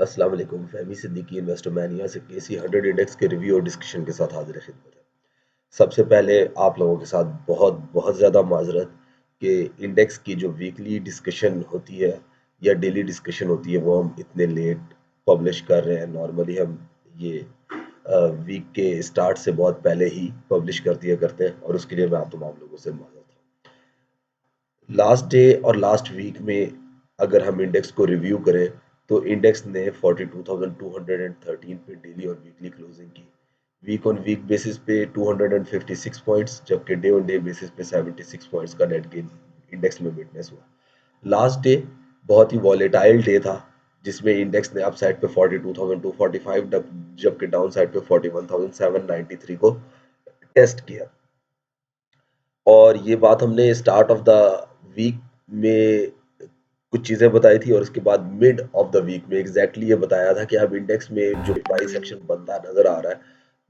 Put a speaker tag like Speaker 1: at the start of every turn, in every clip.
Speaker 1: अस्सलाम वालेकुम। फहमी सिद्दीकी इन्वेस्टर मैनिया से केसी 100 इंडेक्स के रिव्यू और डिस्कशन के साथ हाजिर खिदमत है। सबसे पहले आप लोगों के साथ बहुत बहुत ज़्यादा माजरत कि इंडेक्स की जो वीकली डिस्कशन होती है या डेली डिस्कशन होती है वो हम इतने लेट पब्लिश कर रहे हैं। नॉर्मली हम ये वीक के स्टार्ट से बहुत पहले ही पब्लिश कर दिया करते हैं और उसके लिए मैं आप तमाम लोगों से माजरत हूँ। लास्ट डे और लास्ट वीक में अगर हम इंडेक्स को रिव्यू करें तो इंडेक्स ने 42,213 पे डेली और वीकली क्लोजिंग की। वीक ऑन वीक बेसिस पे 256 पॉइंट्स, जबकि डे ऑन डे बेसिस पे 76 पॉइंट्स का नेट गेन इंडेक्स में विटनेस हुआ। लास्ट डे बहुत ही वॉलेटाइल डे था, जिसमें इंडेक्स ने अप साइड पे 42,245 जबकि डाउन साइड पे 41,793 को टेस्ट किया। और ये बात हमने स्टार्ट ऑफ द वीक में कुछ चीज़ें बताई थी और उसके बाद मिड ऑफ द वीक में एग्जैक्टली ये बताया था कि अब इंडेक्स में जो प्राइस एक्शन बनता नजर आ रहा है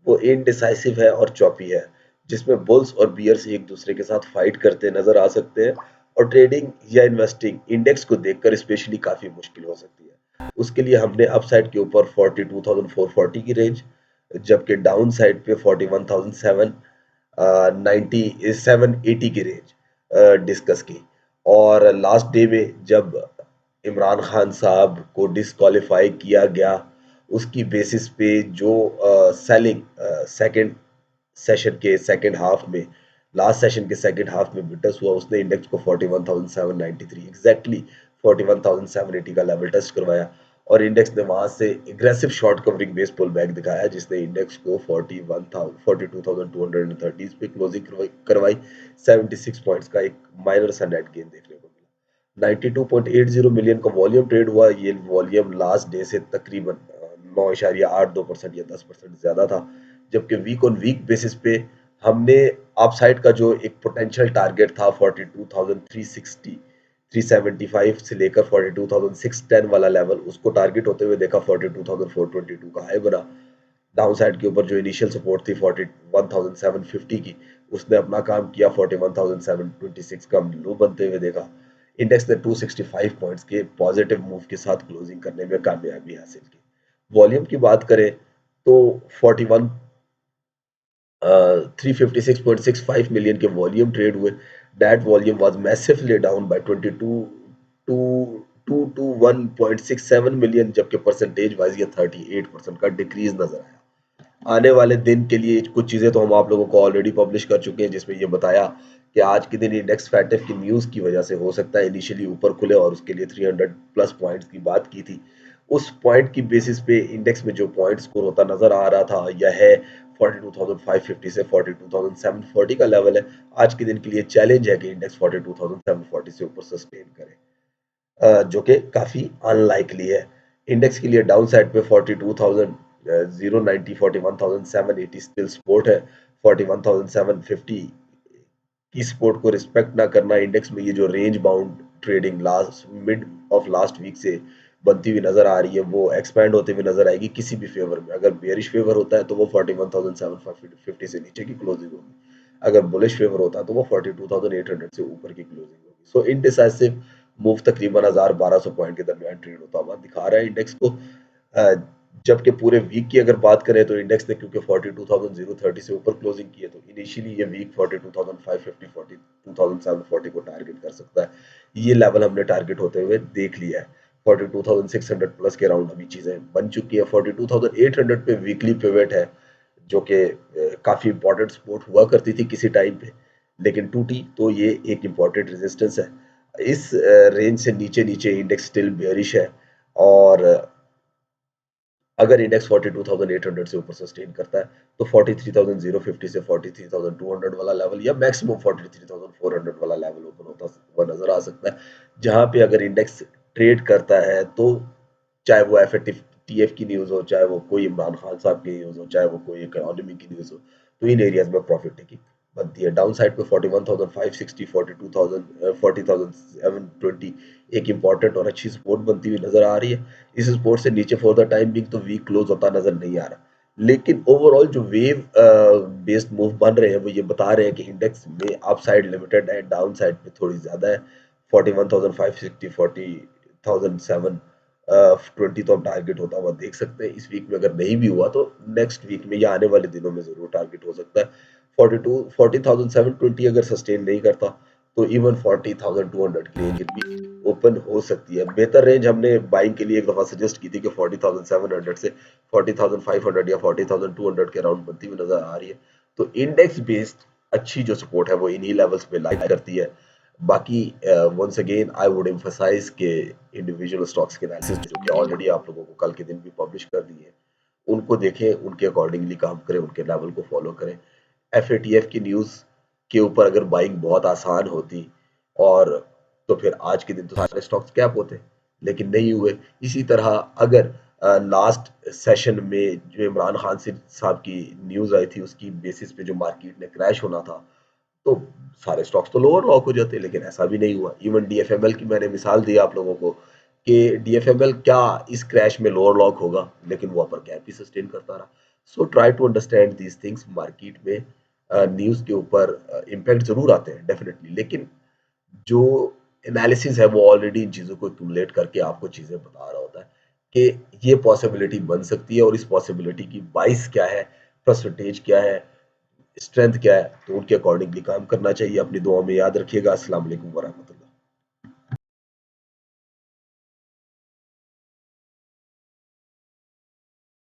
Speaker 1: वो इनडिसाइसिव है और चॉपी है, जिसमें बुल्स और बियर्स एक दूसरे के साथ फाइट करते नजर आ सकते हैं और ट्रेडिंग या इन्वेस्टिंग इंडेक्स को देखकर स्पेशली काफ़ी मुश्किल हो सकती है। उसके लिए हमने अपसाइड के ऊपर 42,440 की रेंज, जबकि डाउन साइड पे 41,700 780 की रेंज डिस्कस की। और लास्ट डे में जब इमरान खान साहब को डिसक्वालीफाई किया गया, उसकी बेसिस पे जो सेलिंग सेकंड सेशन के सेकंड हाफ में लास्ट सेशन के सेकंड हाफ में विटनेस हुआ, उसने इंडेक्स को 41,793 एग्जैक्टली 41,780 का लेवल टेस्ट करवाया और इंडेक्स ने वहां से aggressive short covering base pull back दिखाया, जिसने इंडेक्स को 42,230 पे क्लोजिंग करवाई। 76 पॉइंट्स का एक माइनर सा नेट गेन देखने को मिला। 92.80 मिलियन का वॉल्यूम ट्रेड हुआ। ये वॉल्यूम लास्ट डे से तकरीबन 9.82% या 10% ज्यादा था, जबकि वीक ऑन वीक बेसिस पे हमने अपसाइड का जो एक पोटेंशियल टारगेट था 42,360 375 से लेकर 42,610 वाला लेवल, उसको टारगेट होते हुए देखा। 42,422 का हाई बना। डाउन साइड के ऊपर जो इनिशियल सपोर्ट थी 41,750 की, उसने अपना काम किया। 41,726 का लो बनते हुए देखा। इंडेक्स ने 265 पॉइंट्स के पॉजिटिव मूव के साथ क्लोजिंग करने में कामयाबी हासिल की। वॉल्यूम की बात करें तो 41 356.65 मिलियन के वॉल्यूम ट्रेड हुए। That volume was massively down by 22 to 221.67 million, जबकि परसेंटेज वाइज ये 38% का डिक्रीज नजर आया। आने वाले दिन के लिए कुछ चीज़ें तो हम आप लोगों को ऑलरेडी पब्लिश कर चुके हैं, जिसमें ये बताया कि आज के दिन इंडेक्स फैक्टिव की न्यूज़ की वजह से हो सकता है इनिशियली ऊपर खुले और उसके लिए 300 प्लस पॉइंट्स की बात की थी। उस पॉइंट की बेसिस पे इंडेक्स में जो पॉइंट स्कोर होता नजर आ रहा था यह है 42,550 से 42,740 का लेवल है। आज के दिन के लिए चैलेंज है कि इंडेक्स 42,740 से ऊपर सस्टेन करे, जो कि काफ़ी अनलाइकली है। इंडेक्स के लिए डाउन साइड पे 42,000 090 41,780 स्टिल सपोर्ट है। 41,750 की सपोर्ट को रिस्पेक्ट ना करना इंडेक्स में ये जो range bound trading last mid of last week से बनती हुई नजर आ रही है, वो एक्सपैंड होते हुए नजर आएगी किसी भी फेवर में। अगर बेरिश फेवर होता है तो वो 41,750 से नीचे की क्लोजिंग होगी। अगर बुलिश फेवर होता है तो वो 42,800 से ऊपर की क्लोजिंग होगी। सो इनडिसाइसिव मूव तकरीबन 1,000-1,200 पॉइंट के दरमियान ट्रेड होता हुआ दिखा रहा है इंडेक्स को। जबकि पूरे वीक की अगर बात करें तो इंडेक्स ने क्योंकि 42,030 से ऊपर क्लोजिंग की है, तो इनिशियली ये वीक 42,550 42,740 को टारगेट कर सकता है। ये लेवल हमने टारगेट होते हुए देख लिया है। 42,600 प्लस के अराउंड अभी चीजें बन चुकी है। 42,800 पे वीकली पिवट है, जो कि काफी इंपॉर्टेंट सपोर्ट हुआ करती थी किसी टाइम पे, लेकिन टूटी, तो ये एक इंपॉर्टेंट रेजिस्टेंस है। इस रेंज से नीचे नीचे इंडेक्स स्टिल बेयरिश है और अगर इंडेक्स 42,800 से ऊपर सस्टेन करता है तो 43,050 से 43,200 वाला लेवल या मैक्सिमम 43,400 वाला लेवल ओपन होता हुआ नजर आ सकता है, जहां पे अगर इंडेक्स ट्रेड करता है तो चाहे वो एफ टीएफ की न्यूज हो, चाहे वो कोई इमरान खान साहब की न्यूज हो, चाहे वो कोई इकोनॉमी की न्यूज हो, तो इन एरियाज में प्रॉफिट टेकिंग बनती है। डाउन साइड पे 41,560 42,000 40,720 एक इंपॉर्टेंट और अच्छी सपोर्ट बनती हुई नजर आ रही है। इस सपोर्ट से नीचे फॉर द टाइम बिंग तो वीक क्लोज होता नजर नहीं आ रहा, लेकिन ओवरऑल जो वेव बेस्ड मूव बन रहे हैं वो ये बता रहे हैं कि इंडेक्स में अपसाइड लिमिटेड है, डाउन साइड पे थोड़ी ज्यादा है। 41,560 40,007 20 तो हम टारगेट होता हुआ देख सकते हैं। इस वीक में अगर नहीं भी हुआ तो नेक्स्ट वीक में या आने वाले दिनों में ज़रूर टारगेट हो सकता है। 40,720 अगर सस्टेन नहीं करता तो इवन 40,200 की रेंज भी ओपन हो सकती है। बेहतर रेंज हमने बाइंग के लिए एक दफ़ा सजेस्ट की थी कि 40,700 से 40,500 या 40,200 के अराउंड बनती हुई नज़र आ रही है। तो इंडेक्स बेस्ड अच्छी जो सपोर्ट है वो इन्हीं लेवल्स पे लाइक करती है। बाकी once again I would emphasize के इंडिविजुअल स्टॉक्स के एनालिसिस जो कि ऑलरेडी आप लोगों को कल के दिन भी पब्लिश कर दिए, उनको देखें, उनके अकॉर्डिंगली काम करें, उनके लेवल को फॉलो करें। एफएटीएफ की न्यूज़ के ऊपर अगर बाइंग बहुत आसान होती और तो फिर आज के दिन तो सारे स्टॉक्स कैप होते, लेकिन नहीं हुए। इसी तरह अगर लास्ट सेशन में जो इमरान खान साहब की न्यूज़ आई थी उसकी बेसिस पे जो मार्केट ने क्रैश होना था तो सारे स्टॉक्स तो लोअर लॉक हो जाते, लेकिन ऐसा भी नहीं हुआ। इवन डीएफएमएल की मैंने मिसाल दी आप लोगों को कि डीएफएमएल क्या इस क्रैश में लोअर लॉक होगा, लेकिन वो अपर कैप ही सस्टेन करता रहा। So try to understand these things. Market में न्यूज़ के ऊपर इम्पैक्ट जरूर आते हैं डेफिनेटली, लेकिन जो एनालिसिस है वो ऑलरेडी इन चीज़ों को एक्यूमुलेट करके आपको चीज़ें बता रहा होता है कि ये पॉसिबिलिटी बन सकती है और इस पॉसिबिलिटी की बाइस क्या है, परसेंटेज क्या है, स्ट्रेंथ क्या है, तो उनके अकॉर्डिंगली काम करना चाहिए। अपनी दुआ में याद रखिएगा। अस्सलाम वालेकुम वरहमतुल्लाह।